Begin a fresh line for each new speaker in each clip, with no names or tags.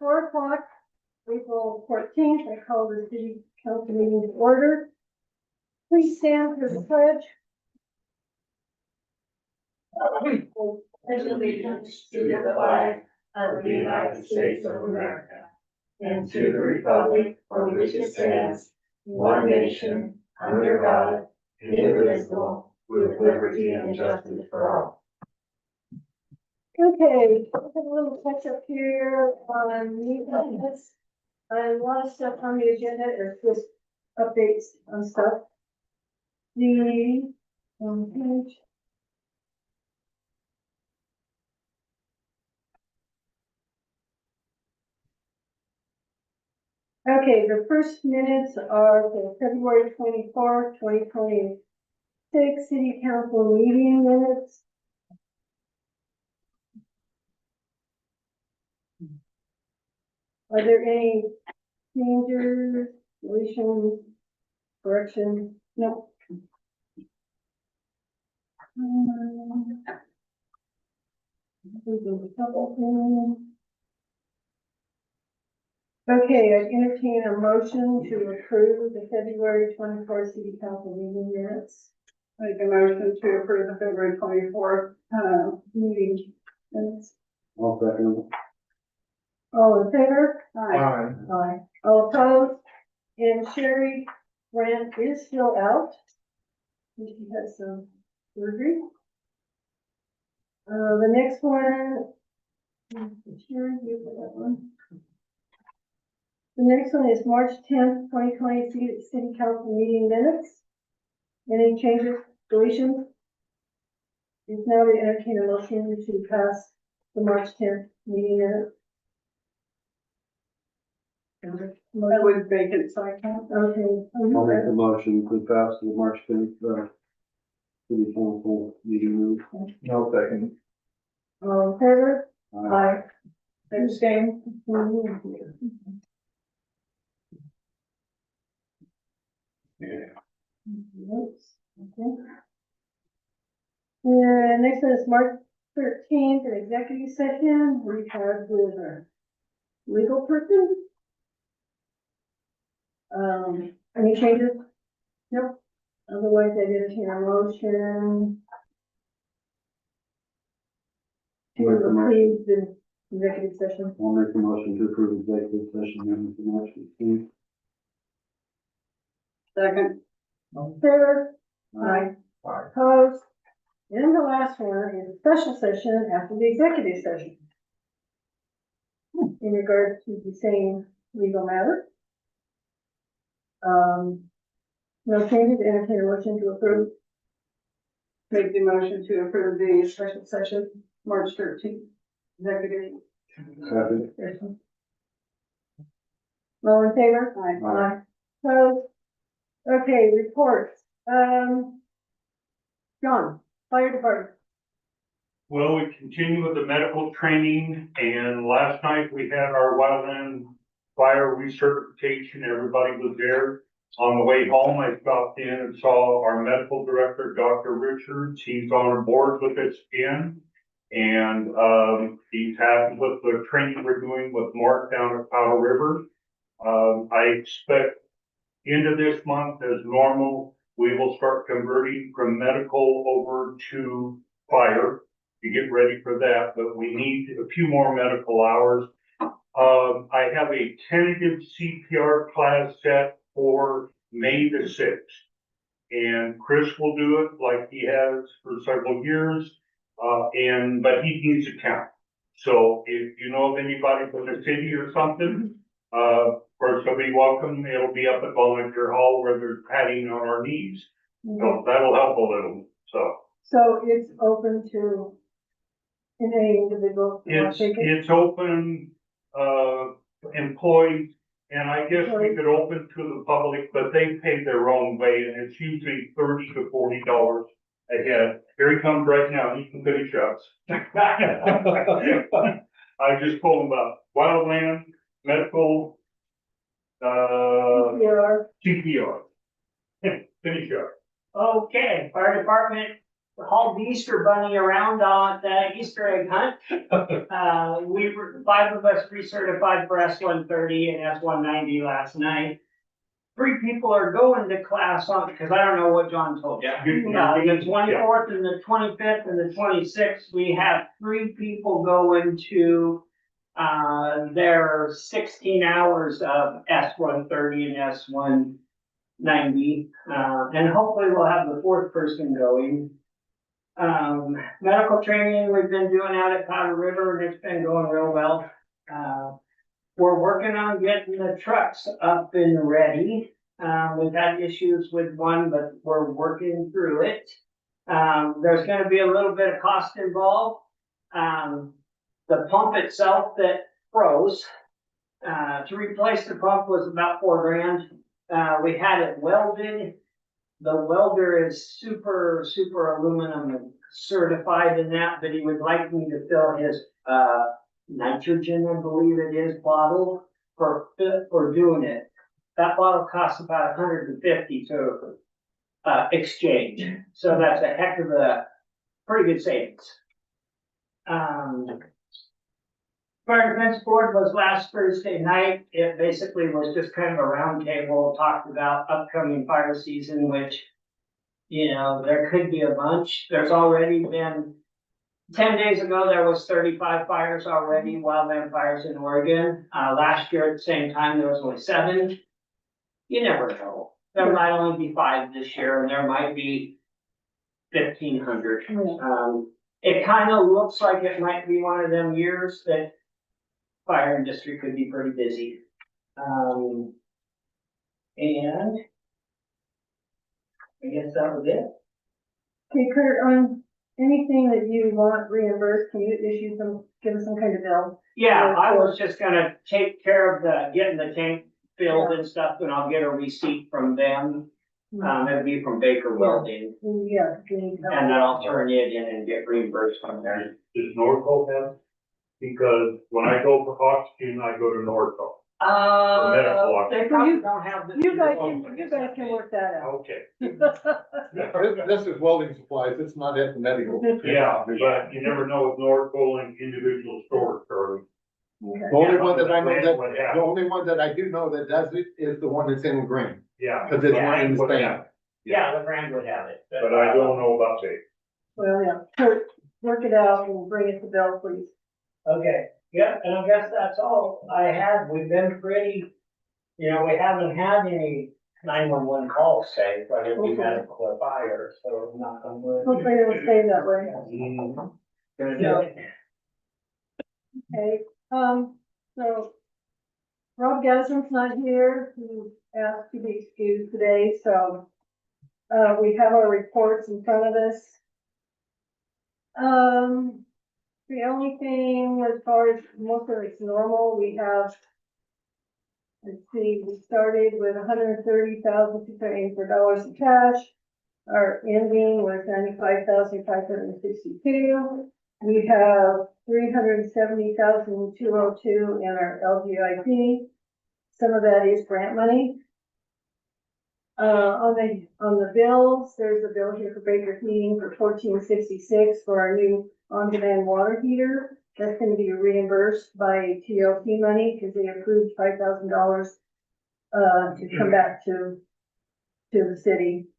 4 o'clock, April 14th, I call the city council meeting to order. Please stand for the pledge.
Pledge allegiance to the flag of the United States of America and to the republic for which it stands, one nation, under God, indivisible, with liberty and justice for all.
Okay, have a little catch up here on this. A lot of stuff on the agenda is just updates on stuff. The page. Okay, the first minutes are for February 24th, 2026 city council meeting minutes. Are there any changes, deletions, corrections? No. Okay, I entertain a motion to approve the February 24th city council meeting minutes.
Make a motion to approve the February 24th, meeting minutes.
I'll second.
All in favor?
Aye.
Aye. All opposed? And Sherry Grant is still out. She has some surgery. The next one. Sherry, you for that one. The next one is March 10th, 2020 city council meeting minutes. Any changes, deletions? Is now to entertain a motion to pass the March 10th meeting minutes.
That was vacant, so I can't.
Okay.
I'll make the motion to pass the March 10th, city council meeting minutes.
No second.
All in favor?
Aye.
Abstain.
Okay. The next one is March 13th, an executive session. We have with a legal person. Any changes? Nope. Otherwise, I entertain a motion to
Make the motion.
approve the executive session.
I'll make the motion to approve executive session minutes for March 15th.
Second.
All in favor?
Aye.
Opposed? And the last one is a special session after the executive session. In regard to the same legal matter. No changes, entertain a motion to approve.
Make the motion to approve the special session, March 13th, executive.
Second.
All in favor?
Aye.
Aye. So, okay, reports. John, fire department.
Well, we continue with the medical training, and last night we had our wildland fire recertification. Everybody was there. On the way home, I stopped in and saw our medical director, Dr. Richards. He's on board with us again. And, he's happy with the training we're doing with Mark down at Powder River. I expect end of this month, as normal, we will start converting from medical over to fire to get ready for that, but we need a few more medical hours. I have a tentative CPR class set for May the 6th. And Chris will do it like he has for several years, but he needs a count. So if you know of anybody from the city or something, of course, they'll be welcome. It'll be up at Volunteer Hall where they're patting on our knees. So that'll help a little, so.
So it's open to any individual. who wants to take it?
It's open, employees, and I guess we could open to the public, but they pay their own way, and it's usually $30 to $40 a head. Here he comes right now, he can finish us. I just told him about wildland, medical,
CPR.
CPR. Finish up.
Okay, fire department,
hauled the Easter bunny around on the Easter egg hunt. We were, 5 of us recertified for S-130 and S-190 last night. 3 people are going to class on, because I don't know what John told you. The 24th and the 25th and the 26th, we have 3 people going to their 16 hours of S-130 and S-190. And hopefully we'll have the 4th person going. Medical training we've been doing out at Powder River, and it's been going real well. We're working on getting the trucks up and ready. We've had issues with one, but we're working through it. There's gonna be a little bit of cost involved. The pump itself that froze, to replace the pump was about $4 grand. We had it welded. The welder is super aluminum certified in that, but he would like me to fill his, nitrogen, I believe it is, bottle for doing it. That bottle costs about $150 to exchange, so that's a heck of a pretty good savings. Fire Defense Board was last Thursday night. It basically was just kind of a round table, talked about upcoming fire season, which, you know, there could be a bunch. There's already been 10 days ago, there was 35 fires already, wildland fires in Oregon. Last year at the same time, there was only 7. You never know. There might only be 5 this year, and there might be 1,500. It kind of looks like it might be one of them years that fire industry could be pretty busy. And I guess that was it.
Okay, Kurt, on anything that you want reimbursed, can you issue some, give us some kind of bill?
Yeah, I was just gonna take care of getting the tank filled and stuff, and I'll get a receipt from them. It'll be from Baker Welding,
Yeah.
and then I'll turn it in and get reimbursed from there.
Does Norco have? Because when I go for oxygen, I go to Norco. medical
They probably don't have the.
You guys can work that out.
Okay.
This is welding supplies, it's not at the medical.
Yeah, but you never know with Norco and individual stores, Charlie.
Okay.
The only one that I know
Brand would have.
the only one that I do know that does it is the one that's in green,
Yeah.
because it's
but
one in the
would
span.
have.
Yeah, the brand would have it.
But I don't know about Baker.
Well, yeah, Kurt, work it out and bring it to Bill, please.
Okay, yeah, and I guess that's all I had. We've been pretty, we haven't had any 911 calls, say, whether it be
Okay.
medical or fire, so knock on wood.
Hopefully it will stay that way.
Gonna do it.
Okay, so Rob Gasman's not here, he asked to be excused today, so we have our reports in front of us. The only thing as far as most of it's normal, we have, let's see, we started with $130,684 in cash. Our ending was $95,562. We have $370,202 in our LGIP. Some of that is grant money. On the bills, there's a bill here for Baker Heating for $14.66 for our new on-demand water heater. That's gonna be reimbursed by TLT money, because they approved $5,000 to come back to the city.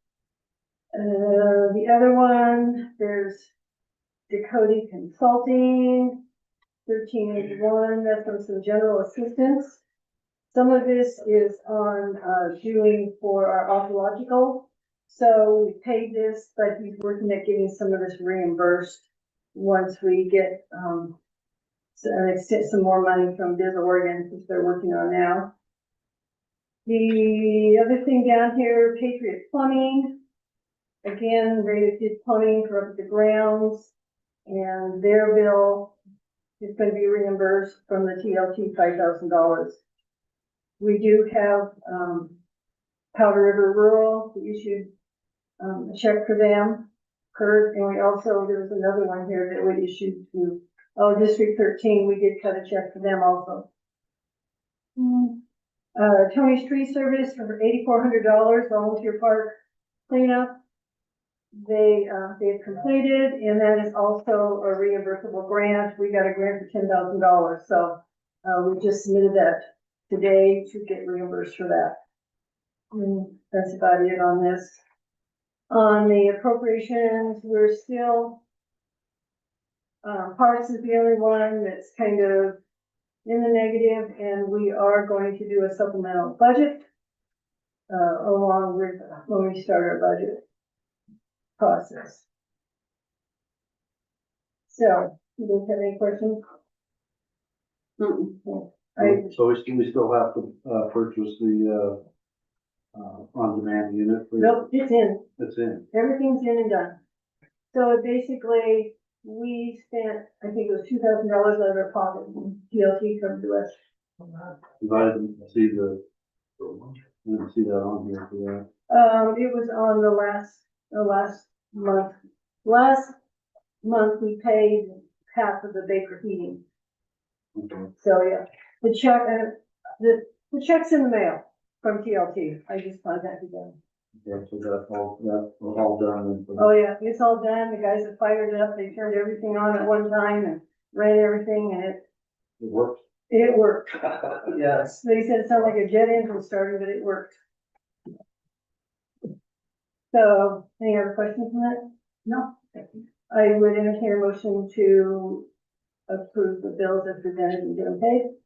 The other one, there's Dakota Consulting, 1381, that's on some general assistance. Some of this is on, doing for our archaeological. So we paid this, but he's working at getting some of this reimbursed once we get, some more money from Biz Oregon, which they're working on now. The other thing down here, Patriot Plumbing. Again, they did plumbing for up the grounds, and their bill is gonna be reimbursed from the TLT $5,000. We do have, Powder River Rural, we issued, a check for them, Kurt, and we also, there was another one here that we issued to, District 13, we did cut a check for them also. Tony's Tree Service for $8,400, volunteer park cleanup. they've completed, and that is also a reimbursable grant. We got a grant for $10,000, so, we just submitted that today to get reimbursed for that. And that's about it on this. On the appropriations, we're still, Parks is the only one that's kind of in the negative, and we are going to do a supplemental budget, along with when we start our budget process. So, you guys have any questions?
So we still have to, purchase the, on-demand unit? for-
Nope, it's in.
It's in.
Everything's in and done. So basically, we spent, I think it was $2,000 out of our pocket, and DLT come to us.
I didn't see I didn't see that on here for that.
It was on the last month. Last month, we paid half of the Baker heating.
Okay.
So, yeah, the check, the check's in the mail from TLT. I just contacted them.
Yeah, so that all done. and-
Oh, yeah, it's all done. The guys have fired it up. They turned everything on at one time and ran everything, and
It works.
it worked.
Yes.
They said it sounded like a jet engine starting, but it worked. So, any other questions on that? No. I would entertain a motion to approve the bills as presented and get them paid.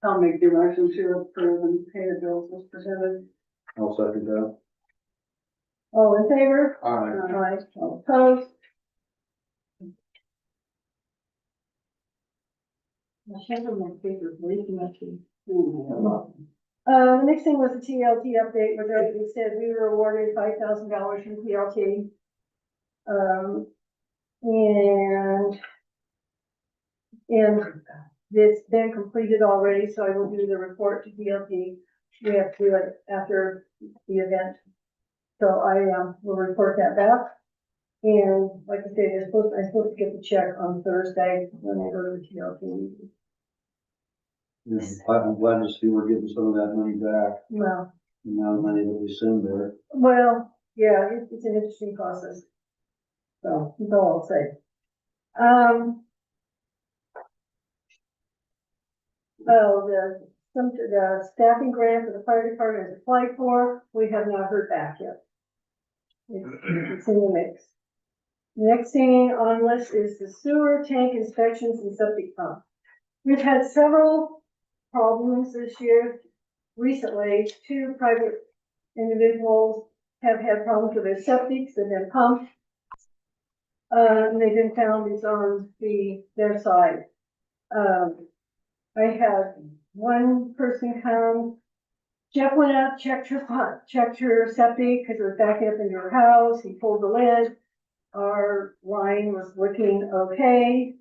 I'll make the motion to approve and pay the bills as presented.
I'll second that.
All in favor?
Aye.
Aye. All opposed? I should have my papers, leaking up to. The next thing was the TLT update, which I already said, we were awarded $5,000 from TLT. And it's been completed already, so I will do the report to TLT. We have to do it after the event. So I, will report that back. And like I said, I'm supposed to get the check on Thursday when I go to the TLT meeting.
Yeah, I'm glad to see we're getting some of that money back,
Well,
the amount of money that we send there.
well, yeah, it's an interesting process. So, that's all I'll say. The staffing grant for the fire department is applied for, we have not heard back yet. It's in the mix. Next thing on list is the sewer tank inspections and septic pump. We've had several problems this year. Recently, 2 private individuals have had problems with their septics and their pumps. And they've been found it's on their side. I had one person come, Jeff went out, checked her septic, because it was backing up into her house, he pulled the lid. Our line was working okay.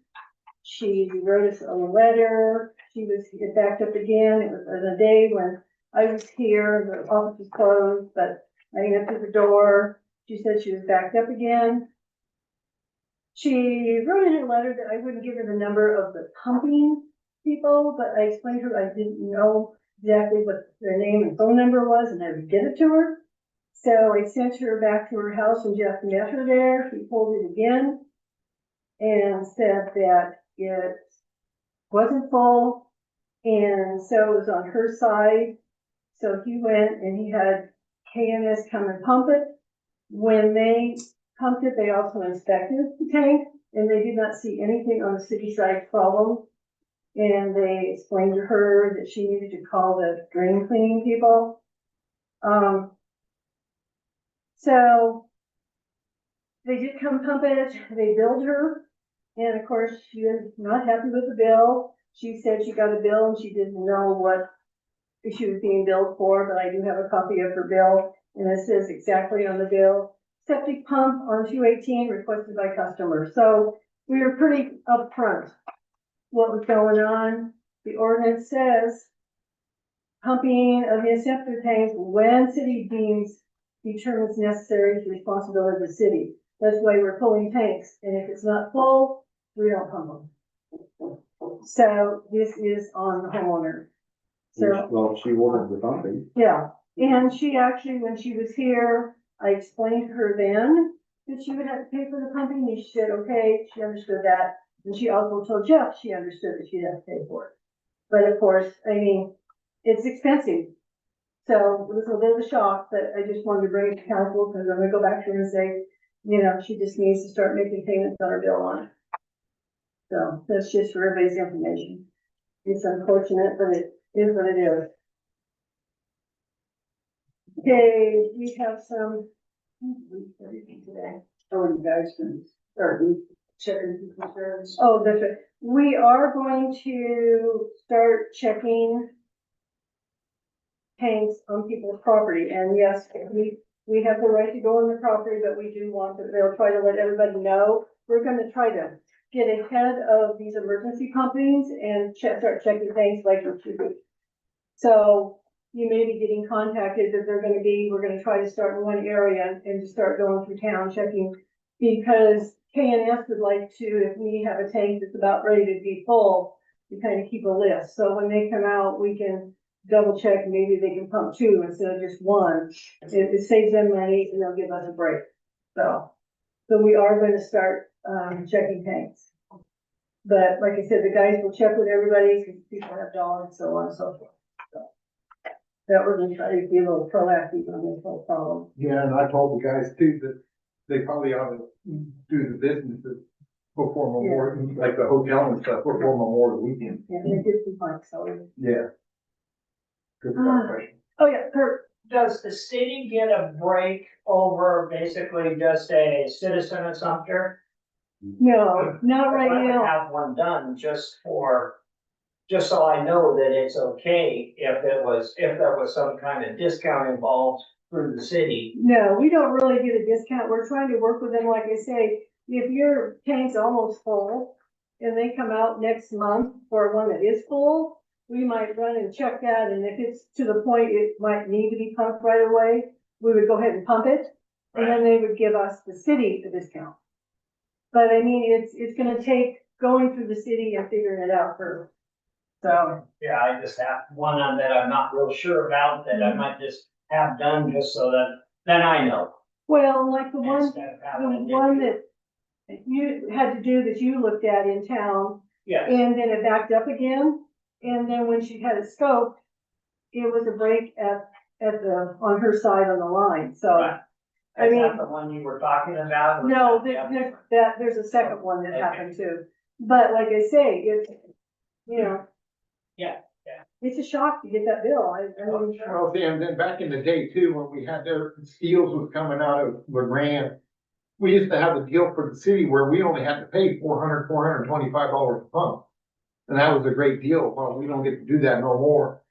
She wrote us a letter, it backed up again, it was on a day when I was here, the office was closed, but I answered the door, she said she was backed up again. She wrote in her letter that I wouldn't give her the number of the pumping people, but I explained to her I didn't know exactly what their name and phone number was, and I would get it to her. So I sent her back to her house, and Jeff met her there. He pulled it again and said that it wasn't full, and so it was on her side. So he went and he had KNS come and pump it. When they pumped it, they also inspected the tank, and they did not see anything on the city side problem. And they explained to her that she needed to call the drain cleaning people. So they did come pump it, they billed her, and of course, she was not happy with the bill. She said she got a bill and she didn't know what she was being billed for, but I do have a copy of her bill, and it says exactly on the bill, septic pump on 218 requested by customer. So we were pretty upfront what was going on. The ordinance says pumping of the septic tanks when city determines necessary is the responsibility of the city. That's why we're pulling tanks, and if it's not full, we don't pump them. So this is on the homeowner. So,
Well, she ordered the pumping.
yeah, and she actually, when she was here, I explained to her then that she would have to pay for the pumping, and she said, okay, she understood that. And she also told Jeff she understood that she'd have to pay for it. But of course, I mean, it's expensive. So it was a bit of a shock, but I just wanted to bring it to council, because I'm gonna go back to her and say, you know, she just needs to start making payments on her bill on it. So that's just for everybody's information. It's unfortunate, but it is what it is. Okay, we have some. Today.
Oh, you guys can start checking people's records.
Oh, that's right. We are going to start checking tanks on people's property, and yes, we have the right to go on the property, but we do want to, they'll try to let everybody know. We're gonna try to get ahead of these emergency pumpings and start checking tanks like we should be. So you may be getting contacted that we're gonna try to start in one area and just start going through town checking. Because KNS would like to, if we have a tank that's about ready to be full, we kind of keep a list. So when they come out, we can double check, maybe they can pump two instead of just one. It saves them money and they'll give us a break. So we are going to start, checking tanks. But like I said, the guys will check with everybody because people have dogs, so on and so forth. So that we're gonna try to be a little proactive on this whole problem.
Yeah, and I told the guys too that they probably ought to do the businesses before Memorial, like the hotel and stuff, before Memorial Weekend.
Yeah, they did some fun, so.
Yeah. Good question.
Oh, yeah, Kurt,
Does the city get a break over basically just a citizen of Sumter?
no, not right
I would
now.
have one done just so I know that it's okay if there was some kind of discount involved through the city.
No, we don't really get a discount. We're trying to work with them, like I say, if your tank's almost full and they come out next month for one that is full, we might run and check that, and if it's to the point it might need to be pumped right away, we would go ahead and pump it, and then they would give us, the city, the discount. But I mean, it's gonna take going through the city and figuring it out first. So,
Yeah, I just have one on that I'm not real sure about that I might just have done just so that, then I know.
well, like the one
Instead of having to
that you had to do that you looked at in town,
Yes,
and then it backed up again, and then when she had it scoped, it was a break on her side on the line, so.
right.
I
Is
mean,
that the one you were talking about? or is
no,
that the other one?
there's a second one that
Okay.
happened too, but like I say, it's, you know.
Yeah.
It's a shock to get that bill, I mean,
Well, see, and then back in the day too, when we had their steels was coming out of LeGrand, we used to have a deal for the city where we only had to pay $425 a pump. And that was a great deal. Well, we don't get to do that no more.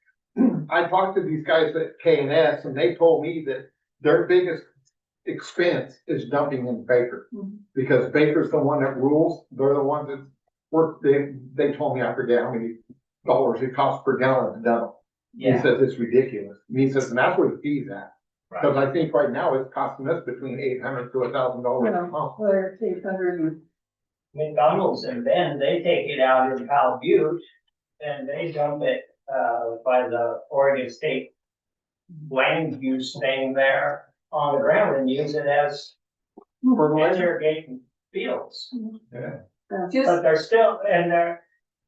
I talked to these guys at KNS and they told me that their biggest expense is dumping in Baker.
Mhm.
Because Baker's the one that rules. They're the ones that work, they told me I forget how many dollars it costs per gallon to dump. He
Yeah,
says it's ridiculous. And he says, and that's where the fee's at.
right.
Cause I think right now it's costing us between $800 to $1,000 a month.
where it's 800 and.
McDonald's and Ben, they take it out in Powell Butte and they dump it, by the Oregon State land use thing there on the ground and use it as irrigating fields. But
Just,
they're still, and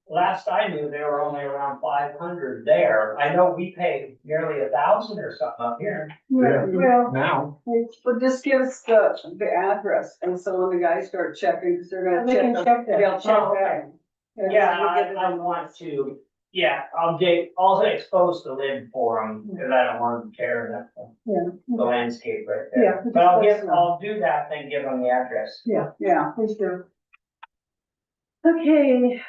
last I knew, they were only around 500 there. I know we pay nearly 1,000 or something up here.
Yeah, well,
Now,
but just give us the address, and so when the guys start checking, because they're gonna
they can
check,
check that.
they'll check
Oh,
that.
Yeah,
we'll give it
I
a-
want to, yeah, I'll expose the lid for them, because I don't want them tearing up the landscape right
Yeah,
there.
just
But
let us know.
I'll do that, then give them the address.
Yeah,
Please do. Okay,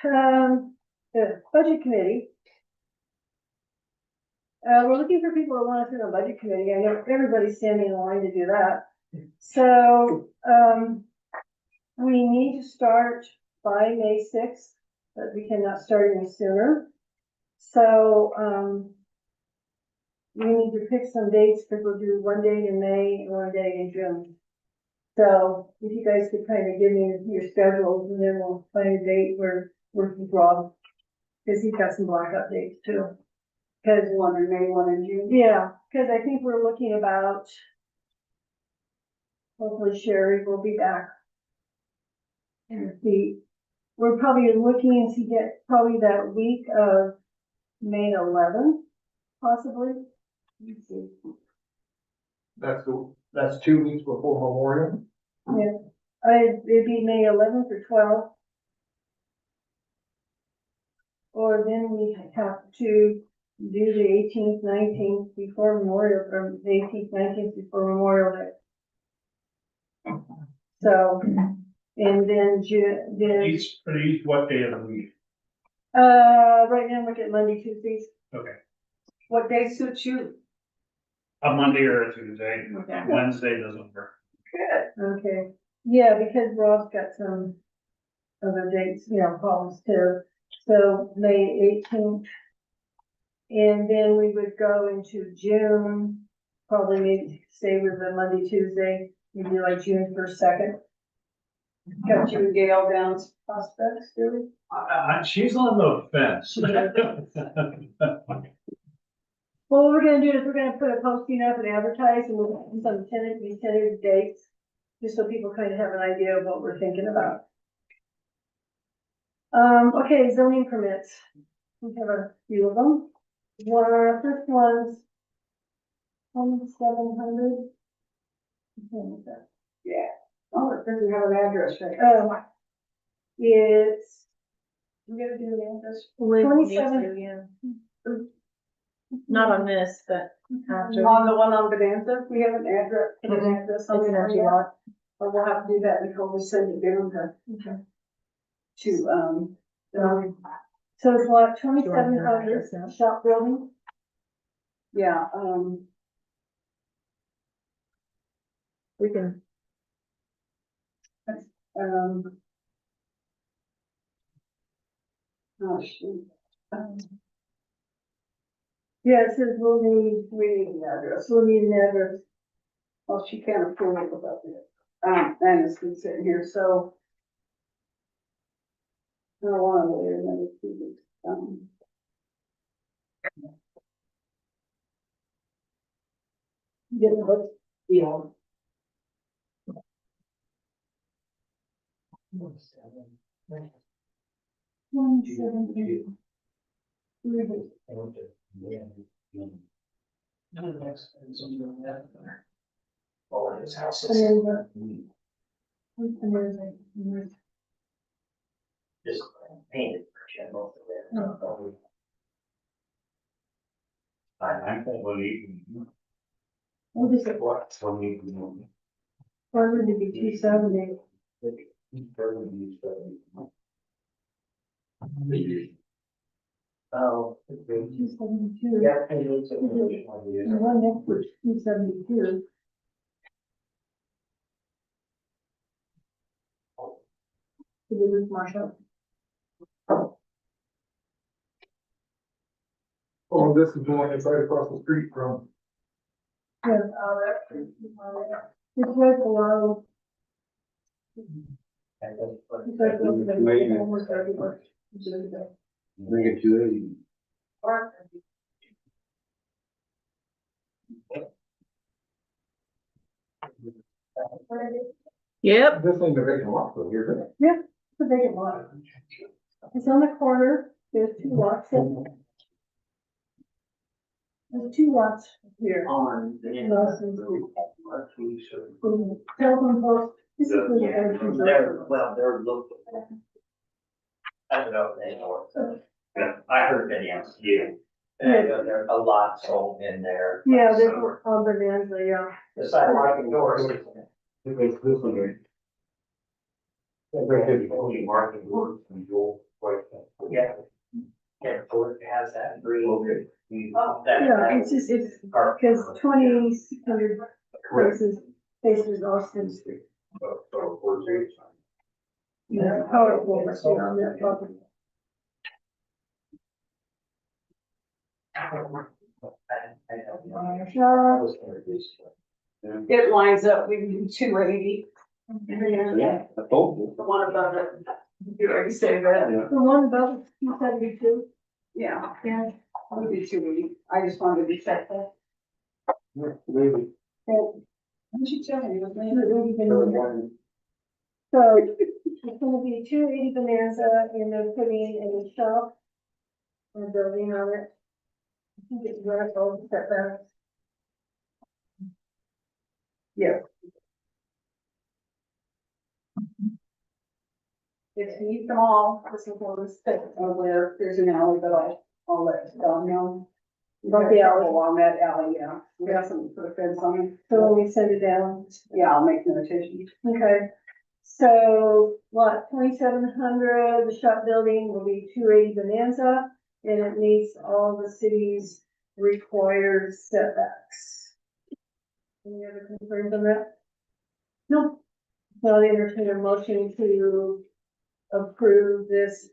the budget committee. We're looking for people who want to sit on budget committee. I know everybody's standing in line to do that. So, we need to start by May 6th, but we cannot start any sooner. So, we need to pick some dates because we'll do one day in May and one day in June. So if you guys could kind of give me your schedules and then we'll find a date where we're with Rob. Cause he's got some blackout dates too. Cause,
one in May, one in June.
yeah, cause I think we're looking about hopefully Sherry will be back. And we're probably looking to get probably that week of May 11th, possibly. Let's see.
That's 2 weeks before Memorial.
Yeah, it'd be May 11th or 12th. Or then we have to do the 18th, 19th before Memorial, or the 18th, 19th before Memorial Day. So, and then
What day of the week?
right now look at Monday, Tuesdays.
Okay,
What day suits you?
a Monday or a Tuesday.
Okay.
Wednesday doesn't work.
Good.
Okay, yeah, because Rob's got some other dates, problems too. So May 18th. And then we would go into June, probably maybe stay with the Monday, Tuesday, maybe like June 1st, 2nd.
Got you and Gail down as prospects, do
She's on the fence.
Well, what we're gonna do is we're gonna put a posting up and advertise and we'll have some tentative dates, just so people kind of have an idea of what we're thinking about. Okay, zoning permits. We have a few of them. First one's 700.
Yeah. Oh, it doesn't have an address, right?
It's
You gotta do an address.
27.
Not on this, but after.
On the one on Bonanza, we have an address, put an address on
It's
the
an empty
area.
lot.
Or we'll have to do that before we send it down to,
So it's lot 2700 shop building.
yeah,
We can,
oh, shoot.
Yeah, it says we need an address, we'll need an address.
Well, she can't approve it without it. And it's been sitting here, so. I don't want to wait another 2 weeks.
Get a book.
Yeah.
just painted for general.
I'm probably.
We'll just,
What?
or would it be 270?
Oh.
272.
Yeah.
The one next to it's 272. To do with Marshall.
Oh, this is the one that's right across the street from.
Yeah, it's right below. It's right below the almost everywhere.
Bring it to 80.
Yep.
This ain't the vacant lot though, is it?
It's a vacant lot. It's on the corner, there's 2 lots. There's 2 lots here.
On.
Telephone post, this is where the everything's
They're, well, they're local. I don't know if they know it. Yeah, I heard it answer you. And there's a lot sold in there.
Yeah, there's on Bonanza, yeah.
The sidewalk and doors.
It's this one, right?
Only market words and Joel, quite.
Yeah. Yeah, so it has that green.
Okay.
Yeah, it's just, it's, because 2600 faces Austin Street. Yeah, powerful, on that property.
It lines up with 280.
Yeah, I told you.
The one above it. You already say that.
Yeah.
The one above it's 272.
Yeah,
Yeah.
I'll do 280. I just wanted to check that.
Yeah, maybe.
What you tell me, was
So it's gonna be 280 Bonanza and they're putting a shop and building on it. I think it's right over setbacks.
Yeah. If you use them all, this is one of the steps of where there's an alley, but I'll let Don know.
About the alley.
On that alley, yeah. We have something to put a fence on it.
So when we send it down,
Yeah, I'll make notation.
okay. So lot 2700, the shop building will be 280 Bonanza and it meets all the city's required setbacks. Any other concerns on that? No. So I'll entertain a motion to approve this.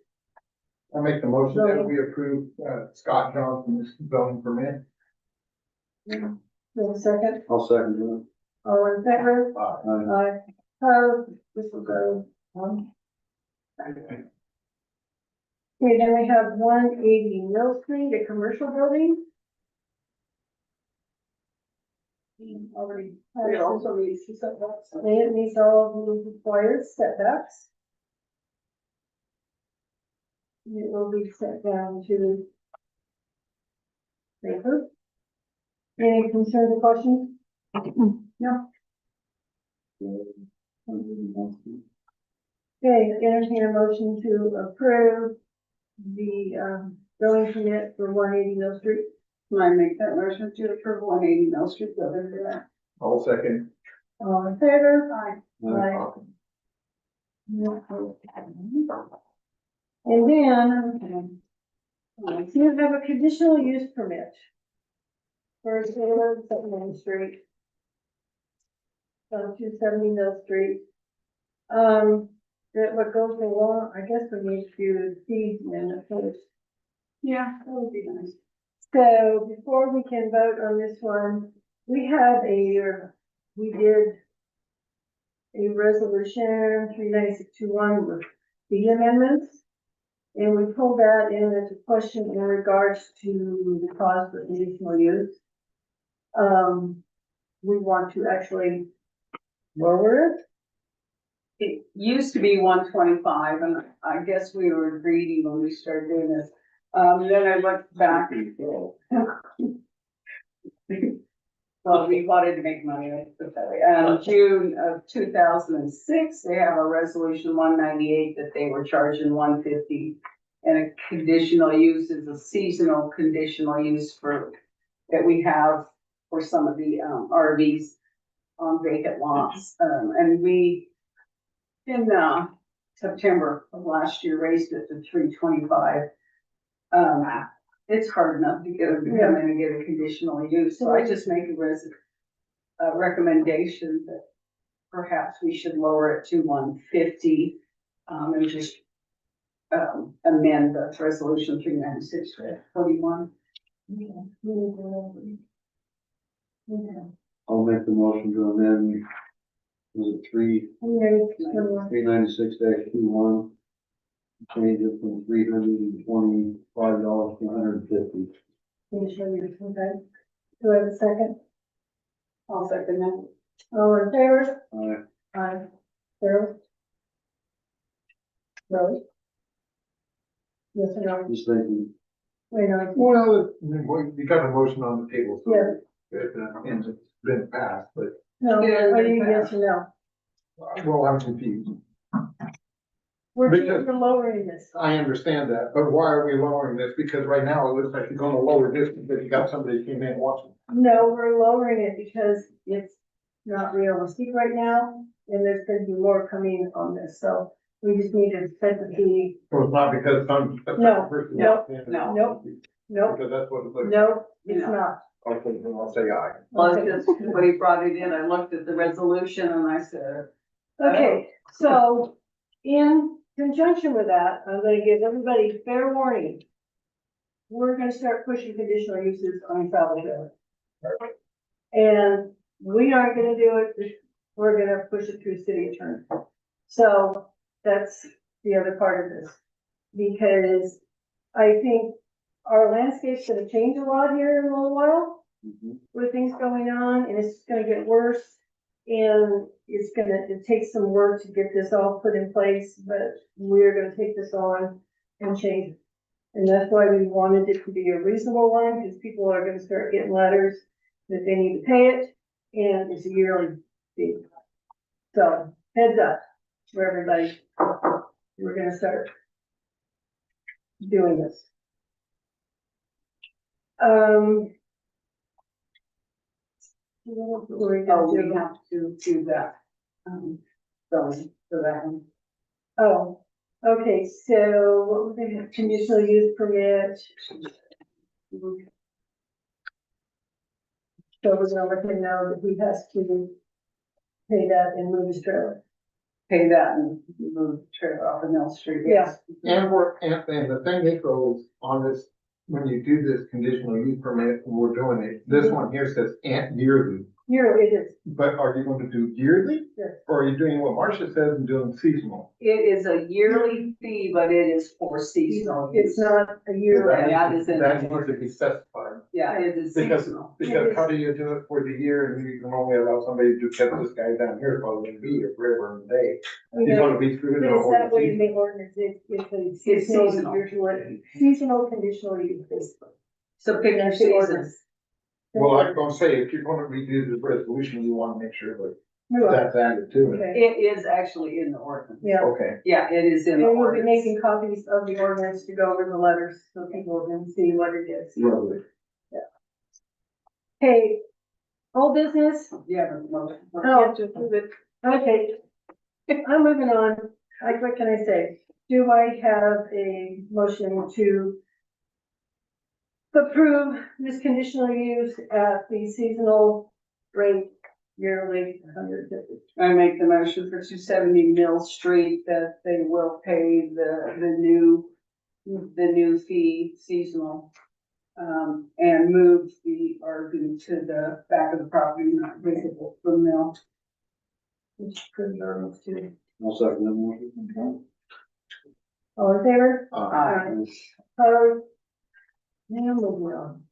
I make the motion that we approve, Scott Johnson's zoning permit.
For a second,
I'll second
all in favor?
that.
Aye. This will go on. Okay, then we have 180 Mill Street, a commercial building. Already.
We also need to set that.
It meets all of the required setbacks. It will be set down to paper. Any concerns or questions? No. Okay, entertain a motion to approve the, building permit for 180 Mill Street.
Can I make that motion to approve 180 Mill Street building for that?
All second.
All in favor?
Aye.
Aye. And then, you have a conditional use permit for Taylor Main Street. On 270 Mill Street. That what goes along, I guess we need to see in the first.
Yeah, that would be nice.
So before we can vote on this one, we did a resolution 39621 with the amendments. And we pulled that in as a question in regards to the cost of conditional use. We want to actually lower it.
It used to be 125, and I guess we were greedy when we started doing this. Then I looked back. Well, we wanted to make money, let's put it that way. June of 2006, they have a resolution 198 that they were charging 150. And a conditional use is a seasonal conditional use that we have for some of the, RVs on vacant lots. And we, in, September of last year, raised it to 325. It's hard enough to get them to come in and get a conditional use, so I just make a recommendation that perhaps we should lower it to 150, and just, amend the resolution 396 to 41.
I'll make the motion to amend, was it 396-21? Change it from $325 to $150.
Conditional use, okay. Do I have a second?
I'll second that.
All in favor?
Aye.
Aye. Carol? Rose? Yes or no?
Just thinking,
Wait, no.
Well, we got a motion on the table, so
Yeah.
and it's been passed, but,
No,
Yeah,
are you yes or no?
well, I'm confused.
We're lowering this.
I understand that, but why are we lowering this? Because right now it looks like you're gonna lower this because you got somebody who came in watching.
No, we're lowering it because it's not realistic right now, and there's gonna be more coming on this, so we just need to set the fee.
So it's not because some.
No,
person
no,
walked in and-
no.
Nope,
Because that's what it looks.
nope, it's
No.
not.
Okay, then I'll say aye.
Well,
Okay.
because when he brought it in, I looked at the resolution and I said,
Okay, so in conjunction with that, I'm gonna give everybody fair warning. We're gonna start pushing conditional uses on travel trailer. And we aren't gonna do it, we're gonna push it through city attorney. So that's the other part of this. Because I think our landscape's gonna change a lot here in a little while
mhm.
with things going on, and it's just gonna get worse. And it takes some work to get this all put in place, but we're gonna take this on and change it. And that's why we wanted it to be a reasonable one, because people are gonna start getting letters that they need to pay it, and it's a yearly fee. So, heads up for everybody, we're gonna start doing this. What are we gonna
Oh, we
do?
have to do that. So, for that one.
Oh, okay, so what was the conditional use permit? So we're gonna let him know that he has to pay that and move his trailer.
Pay that and move the trailer off of Mill Street.
Yeah.
And the thing, Nico, is on this, when you do this conditional use permit, and we're doing it, this one here says yearly.
Here it is,
But are you going to do yearly?
Yes.
Or are you doing what Marcia says and doing seasonal?
It is a yearly fee, but it is for seasonal use.
it's not a year.
That is in
That
there.
needs to be specified.
Yeah, it is
Because,
seasonal.
because how do you do it for the year and you can only allow somebody to catch this guy down here probably gonna be here forever and a day.
You
He's
know,
gonna be through
but
the
it's
whole
that way in
season.
the ordinance, it's a
It's seasonal.
seasonal conditional use, basically.
So pick your
That's the
season.
ordinance.
Well, I'm gonna say, if you're gonna redo the resolution, you wanna make sure that
We will.
that's added to it.
Okay,
It is actually in the ordinance.
yeah.
Okay.
Yeah, it is in
And
the
we'll be
ordinance.
making copies of the ordinance to go over the letters, so people can see what it is.
Lovely.
Hey, old business?
Yeah, but.
Oh, just move it. Okay. I'm moving on. What can I say? Do I have a motion to approve this conditional use at the seasonal rate yearly, 150?
I make the motion for 270 Mill Street that they will pay the new fee seasonal. And move the RV to the back of the property, not visible from Mill.
Which approves the ordinance too.
I'll second that motion.
Okay. All in favor?
Aye.
Opposed? Now moving on.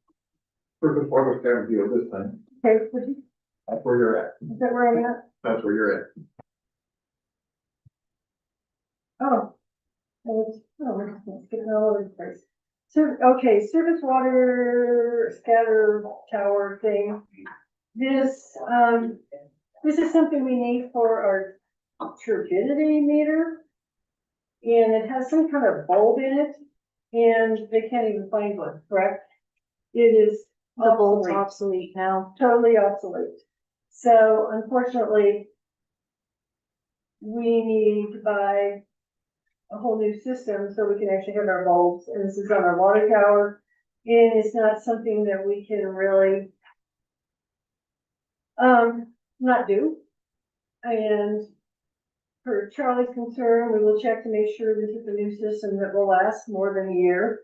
For the photo camera view this time,
Okay, would you-
that's where you're at.
is that where I'm at?
That's where you're at.
Oh. Let's get it all over the place. So, okay, surface water scatter tower thing. This is something we need for our turbidity meter. And it has some kind of bulb in it, and they can't even find one, correct? It is
The bulb's
obsolete,
obsolete now.
totally obsolete. So unfortunately, we need to buy a whole new system so we can actually have our bulbs, and this is on our water tower. And it's not something that we can really not do. And for Charlie's concern, we will check to make sure this is a new system that will last more than a year.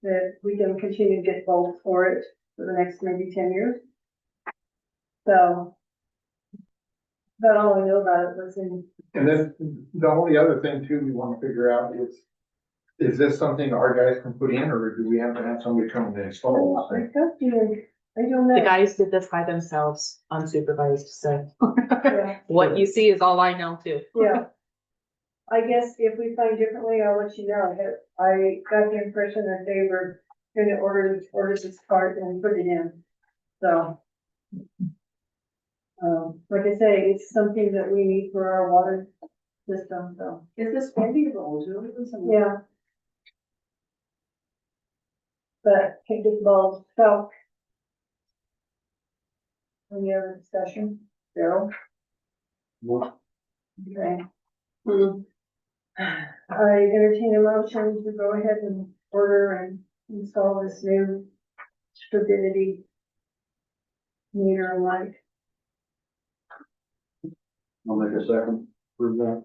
That we can continue to get bulbs for it for the next maybe 10 years. So. That's all I know about it was in.
And then the only other thing too, we wanna figure out is this something our guys can put in, or do we have to have somebody come and install this thing?
I don't know.
The guys did this by themselves, unsupervised, so
Yeah,
what you see is all I know too.
yeah. I guess if we find differently, I'll let you know. I got the impression that they were gonna order this part and put it in, so. Like I say, it's something that we need for our water system, so,
Is this maybe the old one?
yeah. But can't get bulbs, so. Any other discussion? Daryl?
Well,
Okay. I entertain a motion to go ahead and order and install this new turbidity meter and light.
I'll make a second for that.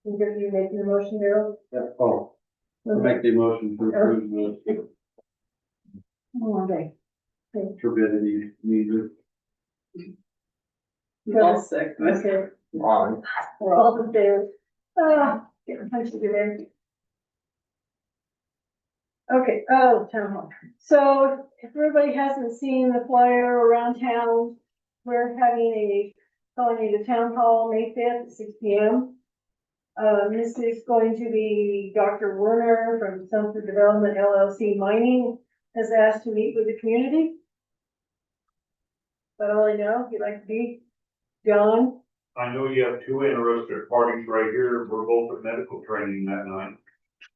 You gonna be making the motion, Daryl?
Yeah, oh, I'll make the motion to approve the
Okay.
turbidity meter.
I'll second it.
Okay,
Aye.
we're all in favor. Getting punched today. Okay, oh, town hall. So if everybody hasn't seen the flyer around town, we're having calling it a town hall May 5th at 6 p.m. This is going to be Dr. Werner from Sumter Development LLC Mining has asked to meet with the community. But all I know, if you'd like to be, John,
I know you have two interested parties right here. We're both at medical training that night.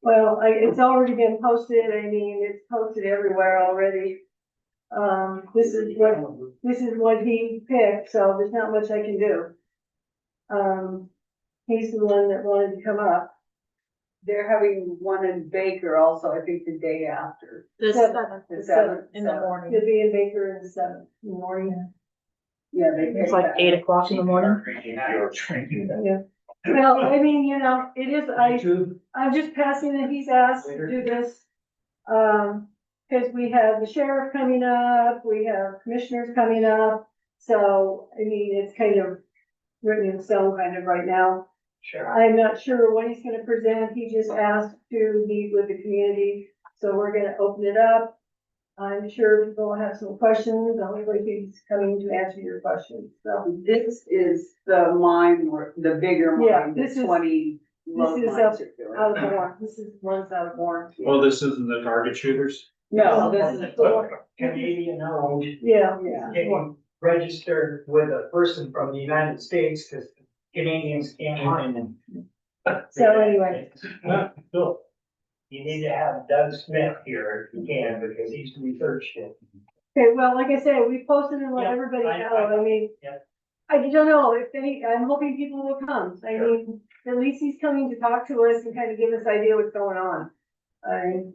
well, it's already been posted. I mean, it's posted everywhere already. This is what he picked, so there's not much I can do. He's the one that wanted to come up.
They're having one in Baker also, I think the day after.
The
Seventh.
seventh
The
The
seventh.
in the morning.
He'll be in Baker in the 7th in the morning.
Yeah, they.
It's
picked
like
that.
8 o'clock in the morning.
Yeah. Well, I mean, you know, it is, I'm just passing that he's asked to do this. Cause we have the sheriff coming up, we have commissioners coming up. So, I mean, it's kind of written in stone kind of right now.
Sure.
I'm not sure what he's gonna present. He just asked to meet with the community. So we're gonna open it up. I'm sure people will have some questions. Only way he's coming to answer your questions, so.
This is the mine, the bigger
Yeah,
mine,
this
the
is-
20 load
this is
mines
up
are doing.
Out of Warren, this is one's out of Warren.
Well, this isn't the target shooters?
No, this is,
Canadian owned,
Yeah,
yeah.
getting registered with a person from the United States, because Canadians can't mine them.
so anyway,
Bill, you need to have Doug Smith here if you can, because he's researched it.
okay, well, like I said, we posted and let
Yeah,
everybody
I-
know, I mean.
Yeah.
I don't know if I'm hoping people will come, I
Sure.
mean, at least he's coming to talk to us and kind of give us idea what's going on.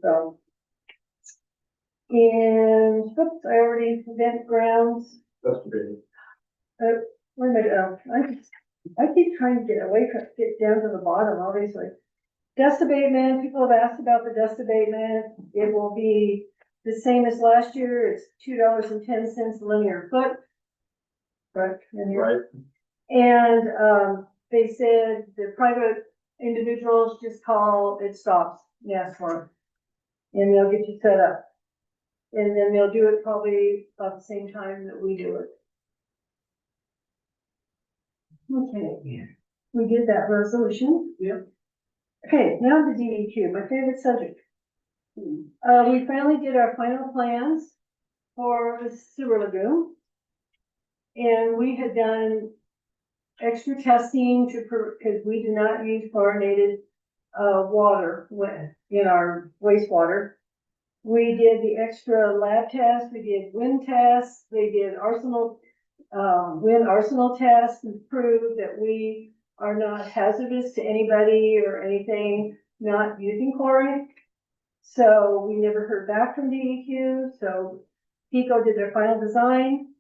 So. And, oops, I already event grounds,
That's good.
where am I, I keep trying to get down to the bottom, obviously. Dust abatement, people have asked about the dust abatement, it will be the same as last year, it's $2.10 linear foot. Right,
Right.
and, they said the private individuals just call, it stops, and ask for it. And they'll get you set up. And then they'll do it probably about the same time that we do it. Okay, we did that resolution.
Yep.
Okay, now the DEQ, my favorite subject. We finally did our final plans for the sewer lagoon. And we had done extra testing because we do not use chlorinated, water in our wastewater. We did the extra lab test, we did wind tests, they did wind arsenal tests and proved that we are not hazardous to anybody or anything not using chlorine. So we never heard back from DEQ, so PICO did their final design.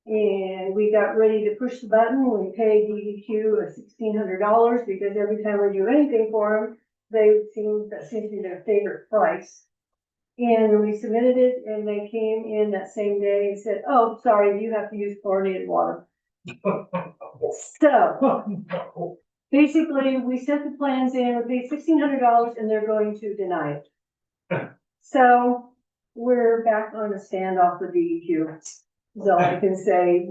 And we got ready to push the button. We paid DEQ $1,600 because every time we do anything for them, that seems to be their favorite price. And we submitted it and they came in that same day and said, oh, sorry, you have to use chlorinated water. So basically, we sent the plans in, we paid $1,600 and they're going to deny it. So we're back on a standoff with DEQ. So I can say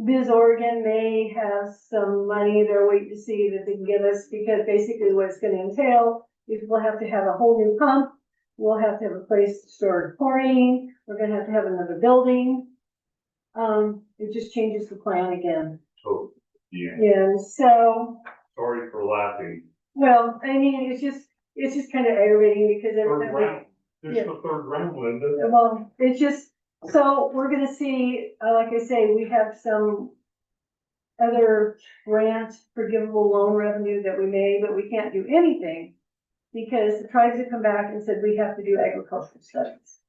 Biz Oregon may have some money they're waiting to see that they can give us, because basically what it's gonna entail is we'll have to have a whole new pump. We'll have to have a place to store chlorine. We're gonna have to have another building. It just changes the plan again.
So, yeah,
And so,
sorry for laughing.
well, I mean, it's just kind of aggravating because every
Third
time
round, this is the third round, Linda.
well, it's just, so we're gonna see, like I say, we have some other grant forgivable loan revenue that we made, but we can't do anything because the tribes have come back and said we have to do agricultural studies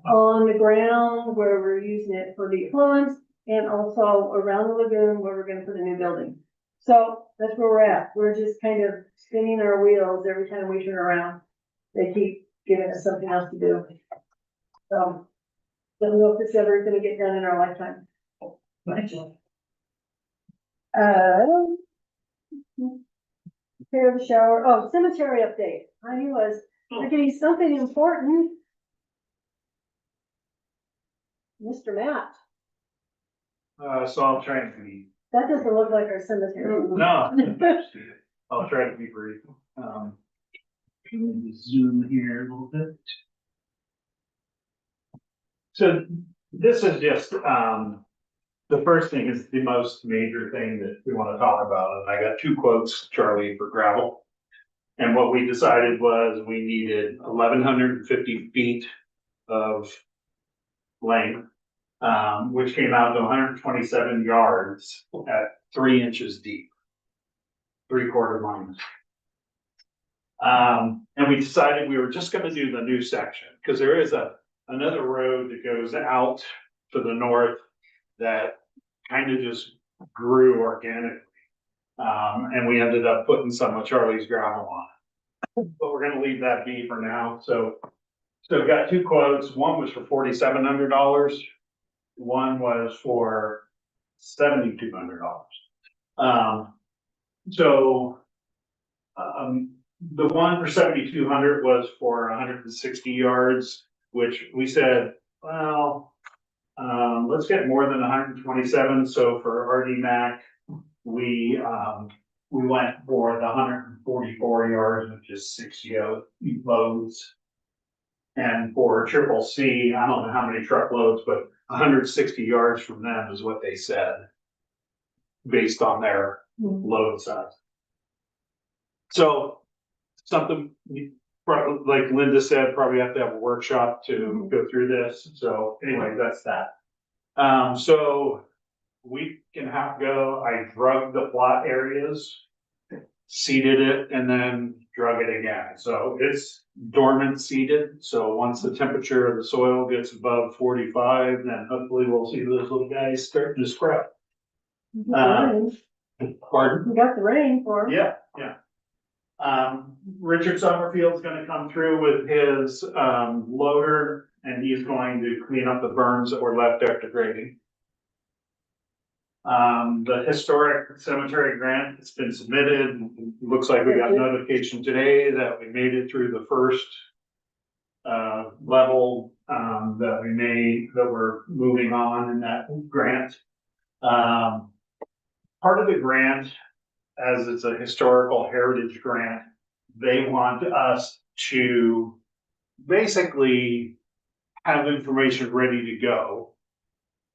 on the ground where we're using it for the effluents and also around the lagoon where we're gonna put a new building. So that's where we're at. We're just kind of spinning our wheels every time we turn around. They keep giving us something else to do. So, don't know if this ever gonna get done in our lifetime. Prepare the shower, oh, cemetery update, I knew I was forgetting something important. Mr. Matt,
So I'll try to be,
that doesn't look like our cemetery.
no, I'll try to be brief. Let me zoom here a little bit. So this is just, the first thing is the most major thing that we want to talk about, and I got two quotes, Charlie, for gravel. And what we decided was we needed 1,150 feet of length, which came out to 127 yards at 3 inches deep. 3/4 miles. And we decided we were just gonna do the new section, because there is another road that goes out to the north that kind of just grew organically. And we ended up putting some of Charlie's gravel on it. But we're gonna leave that be for now, so we got two quotes. One was for $4,700. One was for $7,200. The one for 7,200 was for 160 yards, which we said, well, let's get more than 127. So for RD Mac, we went for the 144 yards, which is 60 loads. And for Triple C, I don't know how many truckloads, but 160 yards from them is what they said, based on their load size. So something, like Linda said, probably have to have a workshop to go through this. So anyway, that's that. So week and a half ago, I drug the plot areas, seeded it, and then drug it again. So it's dormant seeded. So once the temperature of the soil gets above 45, then hopefully we'll see those little guys starting to sprout. Pardon?
We got the rain for 'em.
Yeah. Richard Summerfield's gonna come through with his, loader, and he's going to clean up the berms that were left after grading. The historic cemetery grant has been submitted. Looks like we got notification today that we made it through the first level, that we're moving on in that grant. Part of the grant, as it's a historical heritage grant, they want us to basically have information ready to go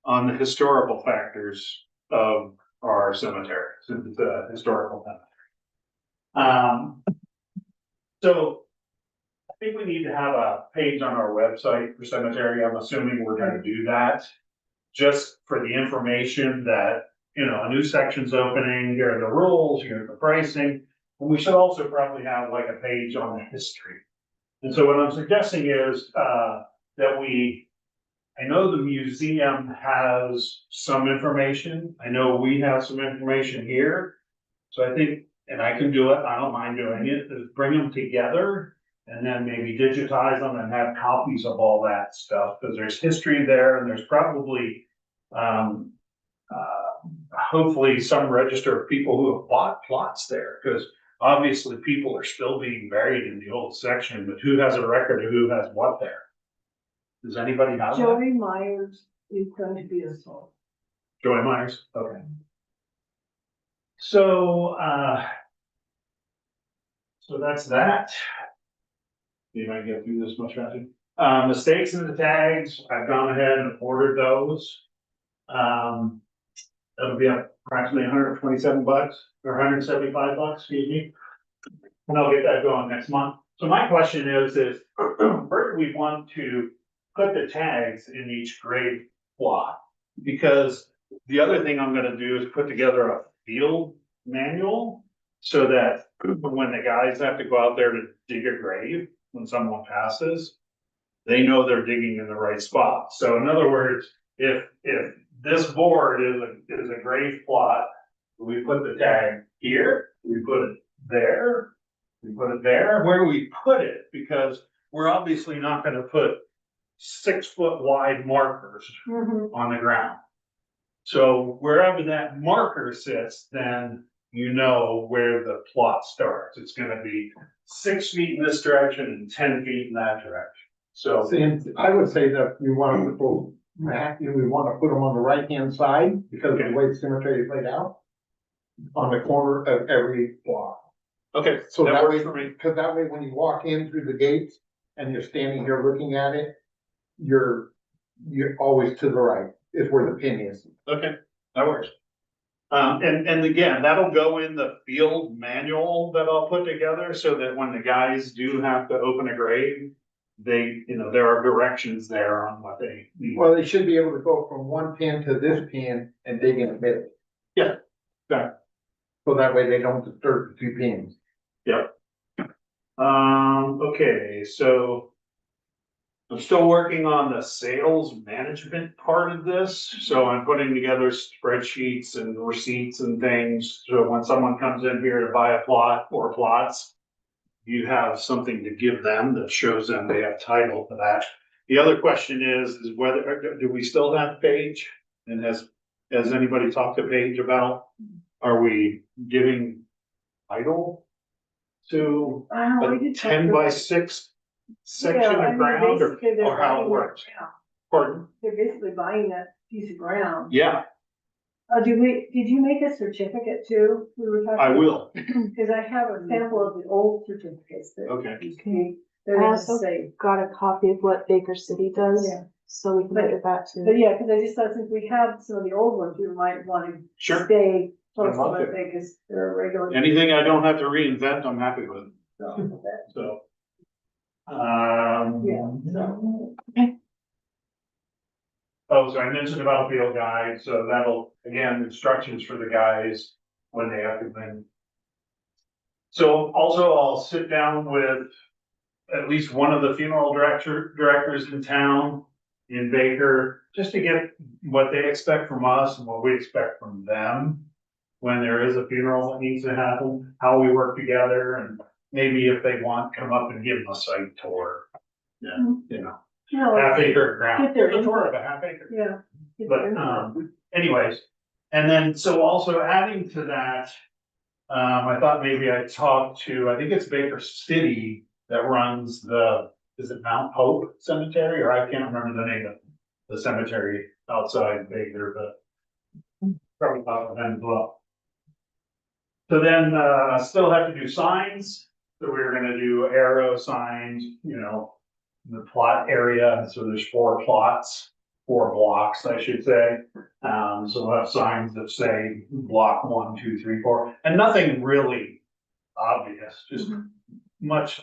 on the historical factors of our cemetery, since it's a historical cemetery. So I think we need to have a page on our website for cemetery. I'm assuming we're gonna do that, just for the information that, a new section's opening, here are the rules, here are the pricing. And we should also probably have like a page on the history. And so what I'm suggesting is, I know the museum has some information. I know we have some information here. So I think, and I can do it, I don't mind doing it, is bring them together and then maybe digitize them and have copies of all that stuff. Because there's history there, and there's probably, hopefully some register of people who have bought plots there, because obviously people are still being buried in the old section, but who has a record of who has what there? Does anybody have that?
Joey Myers is going to be a soul.
Joey Myers, okay. So, so that's that. You might get through this much faster. The stakes and the tags, I've gone ahead and ordered those. That'll be approximately $127 or $175, excuse me. And I'll get that going next month. So my question is where do we want to put the tags in each grade plot? Because the other thing I'm gonna do is put together a field manual so that when the guys have to go out there to dig a grave, when someone passes, they know they're digging in the right spot. So in other words, if this board is a grave plot, we put the tag here, we put it there, we put it there, where do we put it? Because we're obviously not gonna put 6 foot wide markers on the ground. So wherever that marker sits, then you know where the plot starts. It's gonna be 6 feet in this direction and 10 feet in that direction. So,
And I would say that we want to put, we want to put them on the right-hand side because of the way the cemetery is laid out. On the corner of every block.
okay,
So
that
that
works
way,
for me.
because that way when you walk in through the gates and you're standing here looking at it, you're always to the right is where the pin is.
Okay, that works. And again, that'll go in the field manual that I'll put together so that when the guys do have to open a grave, they, there are directions there on what they need.
Well, they should be able to go from one pin to this pin and dig in the middle.
Yeah.
So that way they don't disturb the two pins.
Okay, so I'm still working on the sales management part of this, so I'm putting together spreadsheets and receipts and things. So when someone comes in here to buy a plot or plots, you have something to give them that shows them they have title to that. The other question is whether, do we still have Paige? And has anybody talked to Paige about, are we giving title to a 10x6 section of ground or how it works? Pardon?
They're basically buying that piece of ground.
Yeah,
Did you make a certificate too? We were talking.
I will.
Cause I have a sample of the old certificates that.
Okay.
They're
I
gonna
also
say,
got a copy of what Baker City does,
Yeah.
so we can look at that
but
too.
yeah, cause I just thought since we have some of the old ones, we might wanna
Sure.
stay close
I'd
to
love
what
to.
they, cause they're a regular.
Anything I don't have to reinvent, I'm happy with.
So,
So.
yeah, so.
Oh, so I mentioned about field guide, so that'll, again, instructions for the guys when they have to win. So also I'll sit down with at least one of the funeral directors in town in Baker, just to get what they expect from us and what we expect from them when there is a funeral that needs to happen, how we work together, and maybe if they want, come up and give them a site tour. Yeah, half acre ground,
Get their
a tour
input.
of a half acre.
Yeah. Get
But,
their input.
anyways, and then, so also adding to that, I thought maybe I'd talk to, I think it's Baker City that runs is it Mount Hope Cemetery, or I can't remember the name of the cemetery outside Baker, but probably thought of them as well. So then, still have to do signs, so we're gonna do arrow signs, the plot area, so there's 4 plots, 4 blocks, I should say. So we'll have signs that say block 1, 2, 3, 4, and nothing really obvious, just much,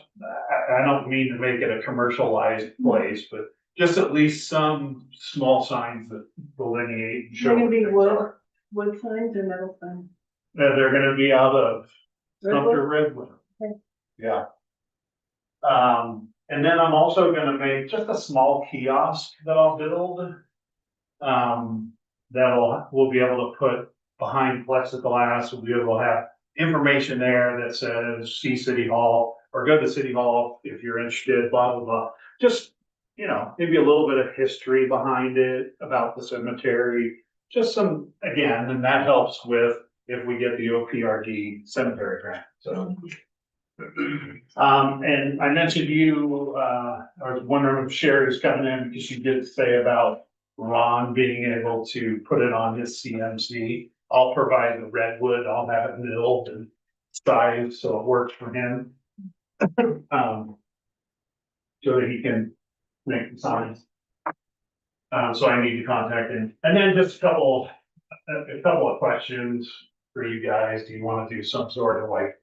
I don't mean to make it a commercialized place, but just at least some small signs that delineate. and show
They're gonna
what
be
things
wood,
are.
wood signs or metal signs?
They're gonna be out of Sumter
Redwood?
Redwood.
Okay.
Yeah. And then I'm also gonna make just a small kiosk that I'll build. We'll be able to put behind plexiglass, we'll be able to have information there that says, see City Hall, or go to City Hall if you're interested, blah, blah, blah. Just, maybe a little bit of history behind it, about the cemetery, just some, again, and that helps with if we get the OPRD cemetery grant, so. And I mentioned to you, I was wondering if Sherry's coming in, because she did say about Ron being able to put it on his CMC. I'll provide the redwood, I'll have it milled and sized, so it works for him. So that he can make the signs. So I need to contact him, and then just a couple of questions for you guys. Do you want to do some sort of like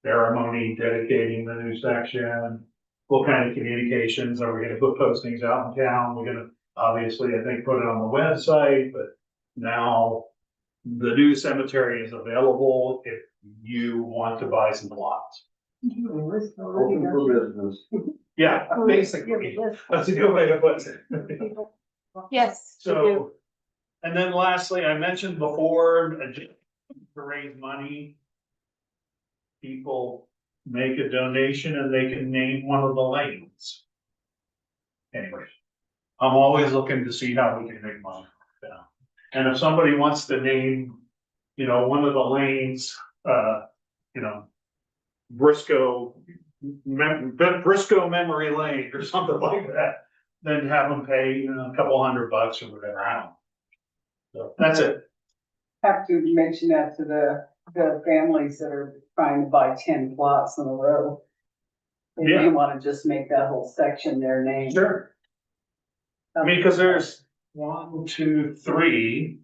ceremony dedicating the new section? What kind of communications are we gonna put postings out in town? We're gonna obviously, I think, put it on the website, but now the new cemetery is available if you want to buy some plots.
Open
Open for business.
Yeah, basically, that's a good way to put it.
Yes, we do.
So, and then lastly, I mentioned before, to raise money. People make a donation and they can name one of the lanes. Anyways, I'm always looking to see how we can make money. Yeah. And if somebody wants to name you know, one of the lanes, you know, Briscoe Memory Lane or something like that, then have them pay, you know, a couple $100 or whatever. I don't know. So that's it.
Have to mention that to the families that are trying to buy 10 plots in a row. They may wanna just make that whole section their name.
Sure. I mean, cause there's 1, 2, 3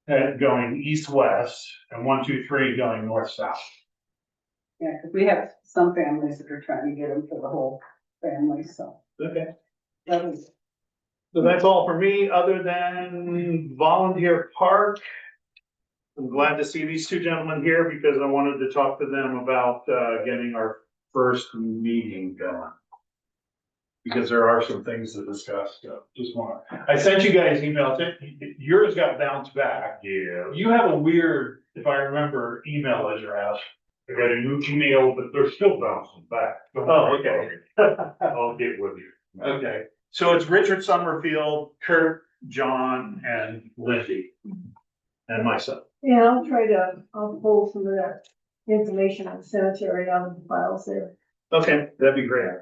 going east-west and 1, 2, 3 going north-south.
Yeah, cause we have some families that are trying to get them for the whole family, so.
Okay.
That was,
So that's all for me, other than volunteer park. I'm glad to see these two gentlemen here because I wanted to talk to them about, getting our first meeting going. Because there are some things to discuss, so just want, I sent you guys emails, yours got bounced back. Yeah. You have a weird, if I remember, email address. I got a new email, but they're still bouncing back. Oh, okay. I'll get with you. Okay, so it's Richard Summerfield, Kurt, John, and Lindsay. And myself.
Yeah, I'll pull some of that information on the cemetery out of the files there,
Okay, that'd be great.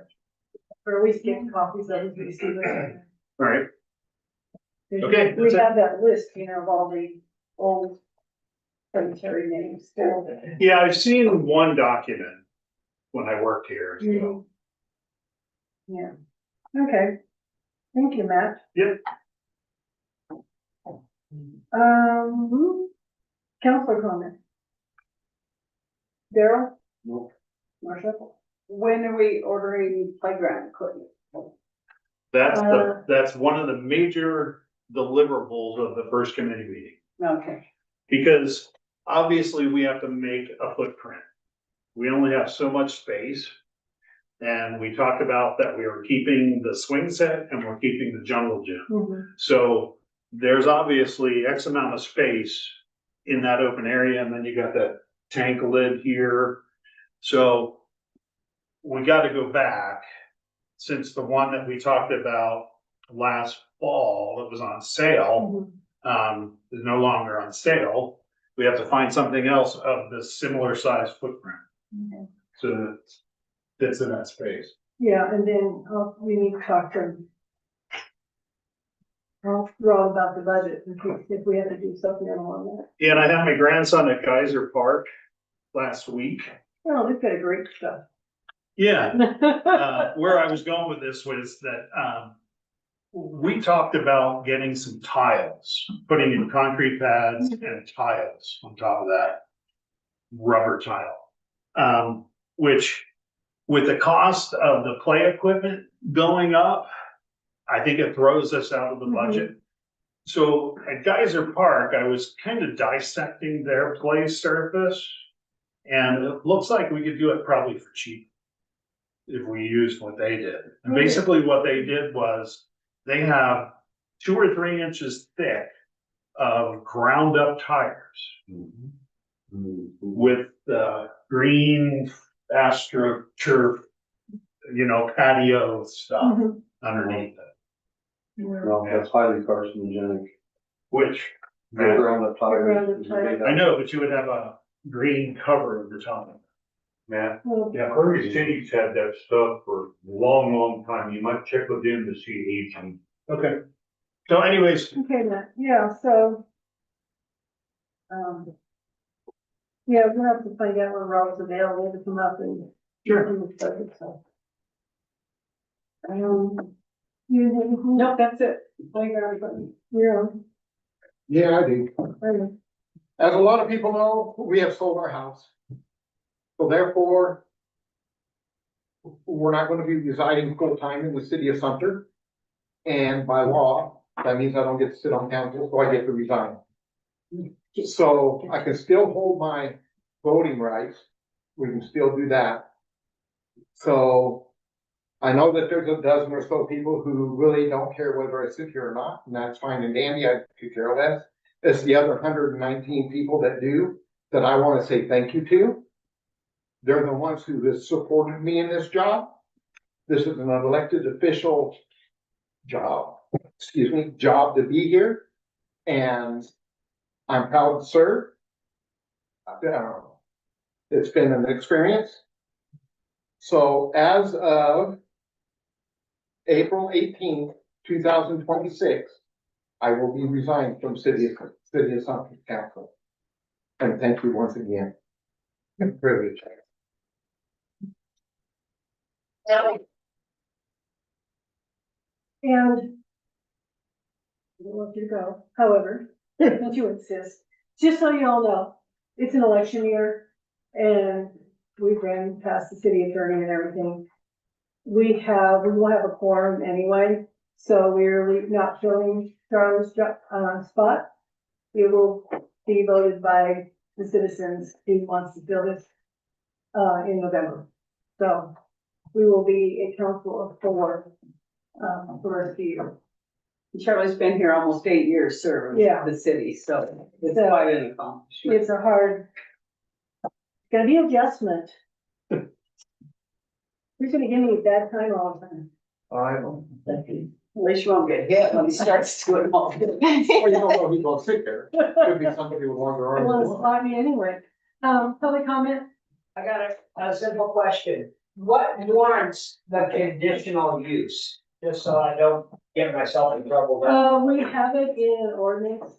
or we get copies of it, we see them.
All right, Okay,
We
that's it.
have that list, you know, of all the old cemetery names still.
yeah, I've seen one document when I worked here, so.
Mhm. Yeah, okay. Thank you, Matt.
Yep.
Counselor comment. Daryl?
Nope.
Marcia?
when are we ordering playground equipment?
That's one of the major deliverables of the first committee meeting.
Okay,
Because obviously we have to make a footprint. We only have so much space. And we talked about that we are keeping the swing set and we're keeping the jungle gym.
Mhm.
So there's obviously X amount of space in that open area, and then you got that tank lid here. So we gotta go back, since the one that we talked about last fall that was on sale, is no longer on sale. We have to find something else of the similar size footprint.
Okay.
So that fits in that space.
Yeah, and then, we need to talk to Rob about the budget, if we have to do something on that.
Yeah, and I had my grandson at Geyser Park last week.
Oh, they've got a great stuff.
Yeah, where I was going with this was that, we talked about getting some tiles, putting in concrete pads and tiles on top of that rubber tile. Which with the cost of the play equipment going up, I think it throws us out of the budget. So at Geyser Park, I was kind of dissecting their play surface. And it looks like we could do it probably for cheap if we used what they did. And basically what they did was they have 2 or 3 inches thick of ground up tires with green AstroTurf, patio stuff
Mhm.
underneath it.
Well, that's highly carcinogenic.
Which,
Ground up
Ground up
tires.
tires.
I know, but you would have a green cover over the top.
Matt,
Well,
yeah, Prairie City's had that stuff for a long, long time. You might check with them to see anything.
Okay. So anyways,
Okay, Matt, yeah, so. Yeah, we'll have to find out when Rob's available to come up and.
Sure.
do the budget stuff. You have anything?
nope, that's it.
Playground equipment. You're on.
Yeah, I do.
Okay.
As a lot of people know, we have sold our house. So therefore, we're not gonna be residing full-time in the city of Sumter. And by law, that means I don't get to sit on council, so I get to resign. So I can still hold my voting rights. We can still do that. So I know that there's a dozen or so people who really don't care whether I sit here or not, and that's fine and dandy. I could care less. It's the other 119 people that do, that I want to say thank you to. They're the ones who have supported me in this job. This is an elected official job to be here. And I'm proud to serve. It's been an experience. So as of April 18th, 2026, I will be resigned from City of Sumpter Council. And thank you once again. Privilege.
And I don't want you to go, however, don't you insist, just so you all know, it's an election year and we've ran past the city attorney and everything. We will have a quorum anyway, so we're not filling Charlie's spot. It will be voted by the citizens who wants to fill this in November. So we will be a council of 4 for the rest of the year.
Charlie's been here almost 8 years serving
Yeah.
the city, so it's
So-
quite an accomplishment.
It's a hard, it's gonna be adjustment. Who's gonna give me a bad time all the time?
I don't.
At least you won't get hit when he starts doing all this.
Well, you don't know who's gonna sit there. Could be somebody with longer
They
arms.
wanna
than mine.
spot me anyway. Public comment?
I got a simple question. What warrants the conditional use? Just so I don't get myself in trouble.
We have it in an ordinance.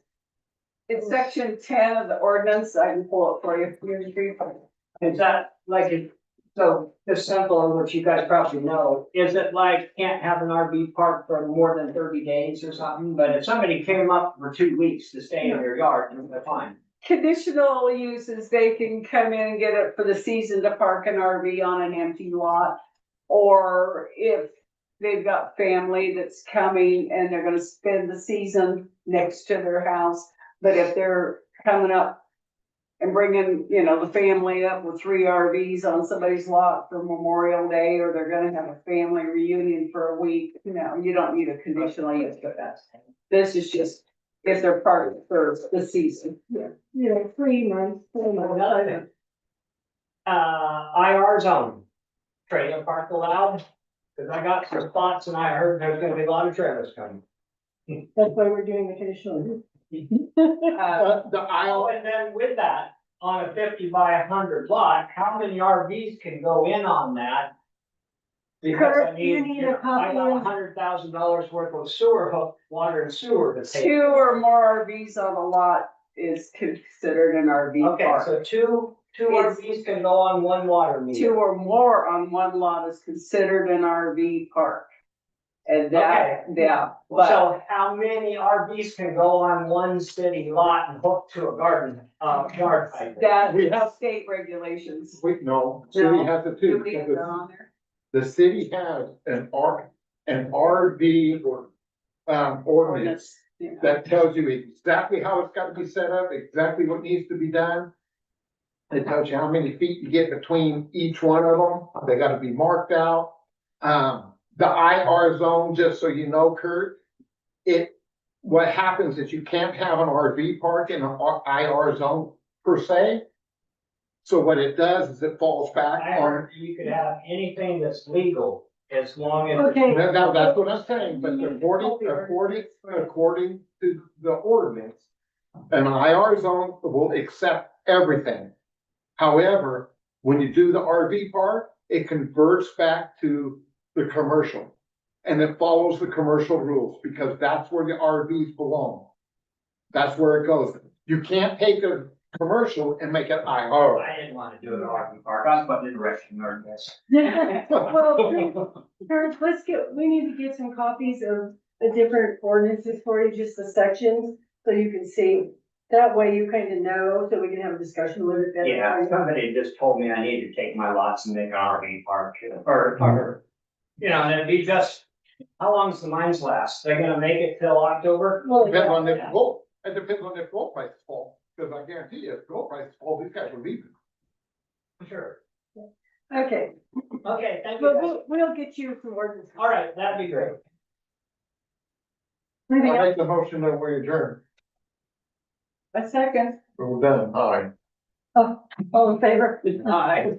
It's section 10 of the ordinance. I can pull it for you.
Is that like, so just simple, which you guys probably know, is it like can't have an RV park for more than 30 days or something? But if somebody came up for 2 weeks to stay in their yard, then they're fine.
Conditional uses, they can come in and get it for the season to park an RV on an empty lot. Or if they've got family that's coming and they're gonna spend the season next to their house. But if they're coming up and bringing, the family up with 3 RVs on somebody's lot for Memorial Day, or they're gonna have a family reunion for a week, you don't need a conditional use for that. This is just if they're parked for the season.
3 months, 4 months.
Another thing. IR zone, trailer park allowed? Cause I got some spots and I heard there's gonna be a lot of trailers coming.
That's why we're doing the conditional use.
The
Oh,
aisle,
and then with that, on a 50 by 100 lot, how many RVs can go in on that? Because I
Kurt, you need a
I
copy
got
of-
$100,000 worth of sewer hook, water and sewer to pay.
2 or more RVs on a lot is considered an RV
Okay,
park.
so two
It's-
RVs can go on one water meter.
2 or more on one lot is considered an RV park. And that, yeah, but
So how many RVs can go on one city lot and hook to a garden, yard pipe?
that
We
is
have-
state regulations.
no, city has it too.
Nobody has that on there.
The city has an RV ordinance
Yeah.
that tells you exactly how it's gotta be set up, exactly what needs to be done. It tells you how many feet you get between each one of them. They gotta be marked out. The IR zone, just so you know, Kurt, what happens is you can't have an RV park in an IR zone per se. So what it does is it falls back
I
on,
heard you could have anything that's legal as long as.
Okay.
now, that's what I'm saying, but according to the ordinance, an IR zone will accept everything. However, when you do the RV park, it converts back to the commercial. And it follows the commercial rules, because that's where the RVs belong. That's where it goes. You can't take a commercial and make it IR.
I didn't wanna do an RV park, I was putting in direction on this.
Well, Kurt, we need to get some copies of the different ordinances for you, just the sections, so you can see. That way you kind of know, so we can have a discussion with it. better.
Yeah, somebody just told me I need to take my lots and make an RV park, or, and it'd be just, how long's the mines last? They're gonna make it till October?
Well,
Depends on if
Yeah.
gold, it depends on if gold prices fall, because I guarantee you, if gold prices fall, these guys are leaving.
Sure.
okay,
Okay, thank you
but
guys.
we'll get you some ordinances.
All right, that'd be great.
Anything
I
else?
make the motion that we adjourn.
A second.
We're done. Aye.
All in favor?
Aye.